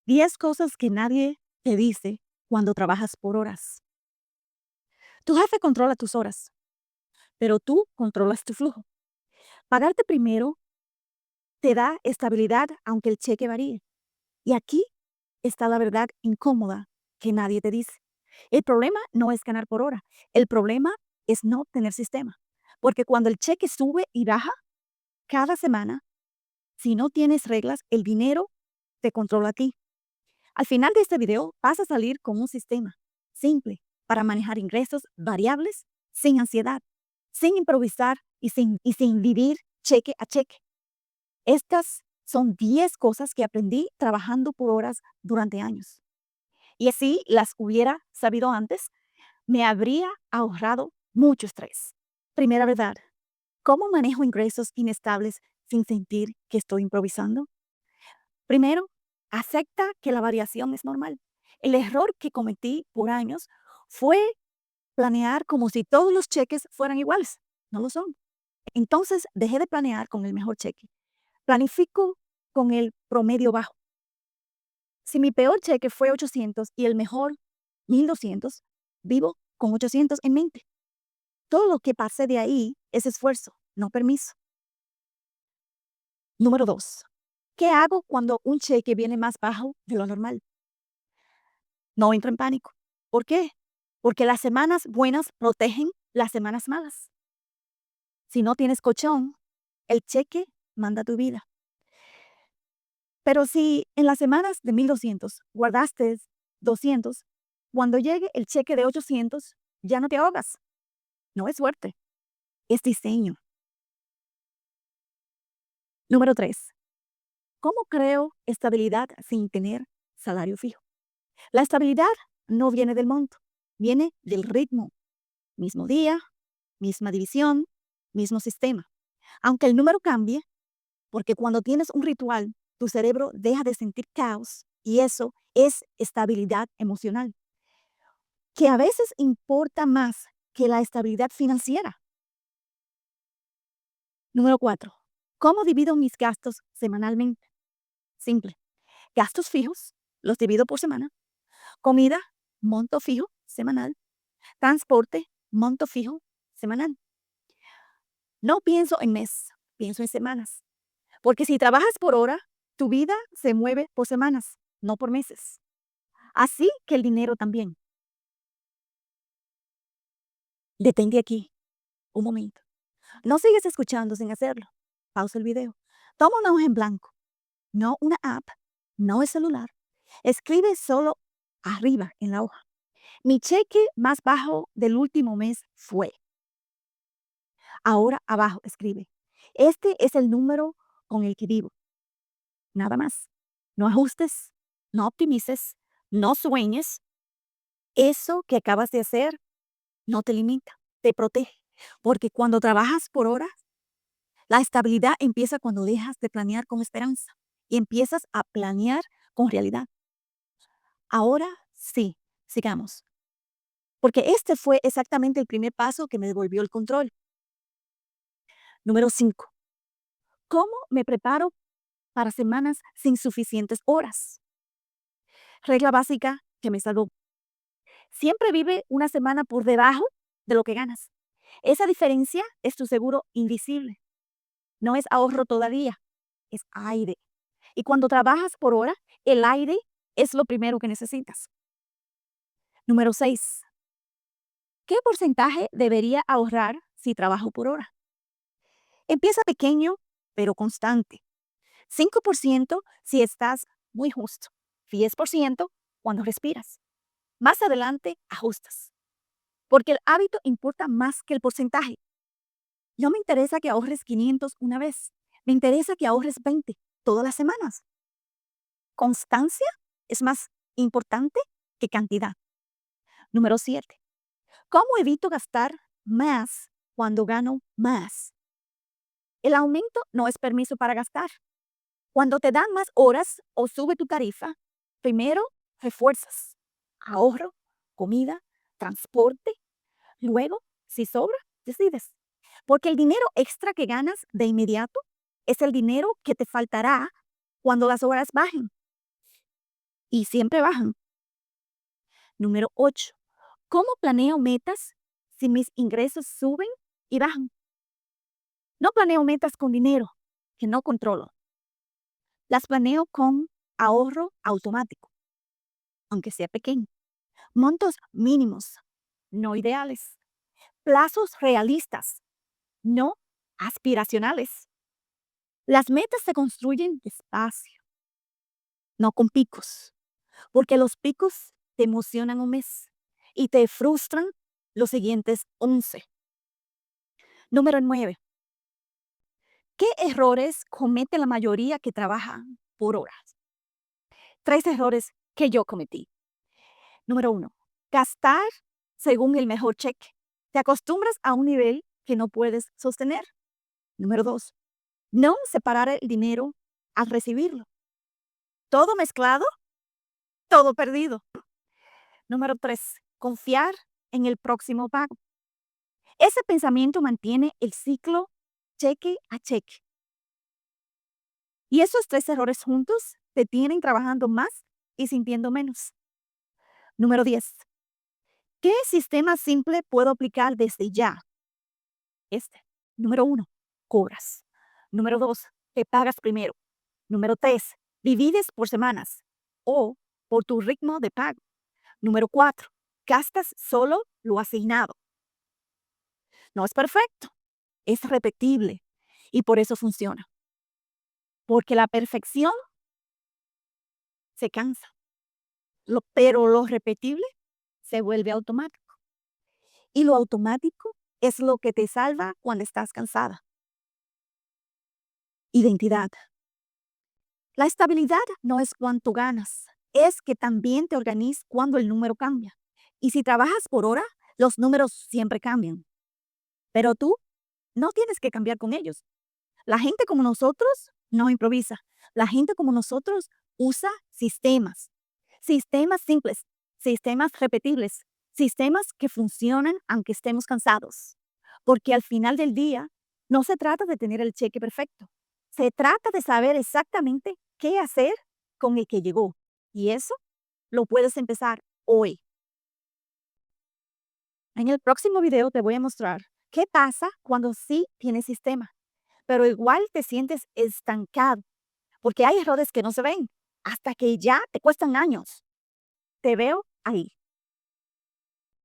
10 cosas que nadie te dice cuando trabajas por horas. Tu jefe controla tus horas, pero tú controlas tu flujo. Pagarte primero te da estabilidad aunque el cheque varíe. Y aquí está la verdad incómoda que nadie te dice. El problema no es ganar por hora. El problema es no tener sistema. Porque cuando el cheque sube y baja cada semana, si no tienes reglas, el dinero te controla a ti. Al final de este video vas a salir con un sistema simple para manejar ingresos variables sin ansiedad, sin improvisar y sin vivir cheque a cheque. Estas son 10 cosas que aprendí trabajando por horas durante años. Y si las hubiera sabido antes, me habría ahorrado mucho estrés. Primera verdad, ¿cómo manejo ingresos inestables sin sentir que estoy improvisando? Primero, acepta que la variación es normal. El error que cometí por años fue planear como si todos los cheques fueran iguales. No lo son. Entonces dejé de planear con el mejor cheque. Planifico con el promedio bajo. Si mi peor cheque fue 800 y el mejor 1200, vivo con 800 en mente. Todo lo que pase de ahí es esfuerzo, no permiso. Número 2. ¿Qué hago cuando un cheque viene más bajo de lo normal? No entro en pánico. ¿Por qué? Porque las semanas buenas protegen las semanas malas. Si no tienes colchón, el cheque manda tu vida. Pero si en las semanas de 1200 guardaste 200, cuando llegue el cheque de 800, ya no te ahogas. No es suerte, es diseño. Número 3. ¿Cómo creo estabilidad sin tener salario fijo? La estabilidad no viene del monto, viene del ritmo. Mismo día, misma división, mismo sistema. Aunque el número cambie, porque cuando tienes un ritual, tu cerebro deja de sentir caos y eso es estabilidad emocional, que a veces importa más que la estabilidad financiera. Número 4. ¿Cómo divido mis gastos semanalmente? Simple. Gastos fijos, los divido por semana. Comida, monto fijo, semanal. Transporte, monto fijo, semanal. No pienso en mes, pienso en semanas. Porque si trabajas por hora, tu vida se mueve por semanas, no por meses. Así que el dinero también. Detente aquí, un momento. No sigues escuchando sin hacerlo. Pausa el video. Toma una hoja en blanco, no una app, no el celular. Escribe solo arriba en la hoja. Mi cheque más bajo del último mes fue. Ahora abajo escribe. Este es el número con el que vivo. Nada más. No ajustes, no optimices, no sueñes. Eso que acabas de hacer no te limita, te protege. Porque cuando trabajas por horas, la estabilidad empieza cuando dejas de planear con esperanza y empiezas a planear con realidad. Ahora sí, sigamos. Porque este fue exactamente el primer paso que me devolvió el control. Número 5. ¿Cómo me preparo para semanas sin suficientes horas? Regla básica que me salvó. Siempre vive una semana por debajo de lo que ganas. Esa diferencia es tu seguro invisible. No es ahorro todavía, es aire. Y cuando trabajas por hora, el aire es lo primero que necesitas. Número 6. ¿Qué porcentaje debería ahorrar si trabajo por hora? Empieza pequeño, pero constante. 5% si estás muy justo. 10% cuando respiras. Más adelante ajustas. Porque el hábito importa más que el porcentaje. No me interesa que ahorres 500 una vez. Me interesa que ahorres 20 todas las semanas. Constancia es más importante que cantidad. Número 7. ¿Cómo evito gastar más cuando gano más? El aumento no es permiso para gastar. Cuando te dan más horas o sube tu tarifa, primero refuerzas. Ahorro, comida, transporte. Luego, si sobra, decides. Porque el dinero extra que ganas de inmediato es el dinero que te faltará cuando las horas bajen. y siempre bajan. Número 8. ¿Cómo planeo metas si mis ingresos suben y bajan? No planeo metas con dinero que no controlo. Las planeo con ahorro automático, aunque sea pequeño. Montos mínimos, no ideales. Plazos realistas, no aspiracionales. Las metas se construyen despacio, no con picos, porque los picos te emocionan un mes y te frustran los siguientes 11. Número 9. ¿Qué errores comete la mayoría que trabaja por horas? 3 errores que yo cometí. Número 1. Gastar según el mejor cheque. Te acostumbras a un nivel que no puedes sostener. Número 2. No separar el dinero al recibirlo. Todo mezclado, todo perdido. Número 3. Confiar en el próximo pago. Ese pensamiento mantiene el ciclo cheque a cheque. Y esos 3 errores juntos te tienen trabajando más y sintiendo menos. Número 10. ¿Qué sistema simple puedo aplicar desde ya? Número 1. Cobras. Número 2. Te pagas primero. Número 3. Divides por semanas o por tu ritmo de pago. Número 4. Gastas solo lo asignado. No es perfecto, es repetible y por eso funciona. Porque la perfección se cansa, pero lo repetible se vuelve automático. Y lo automático es lo que te salva cuando estás cansada. Identidad. La estabilidad no es cuánto ganas, es que también te organizas cuando el número cambia. Y si trabajas por hora, los números siempre cambian. Pero tú no tienes que cambiar con ellos. La gente como nosotros no improvisa. La gente como nosotros usa sistemas. Sistemas simples, sistemas repetibles, sistemas que funcionan aunque estemos cansados. Porque al final del día no se trata de tener el cheque perfecto. Se trata de saber exactamente qué hacer con el que llegó. Y eso lo puedes empezar hoy. En el próximo video te voy a mostrar qué pasa cuando sí tienes sistema, pero igual te sientes estancado, porque hay errores que no se ven hasta que ya te cuestan años. Te veo ahí.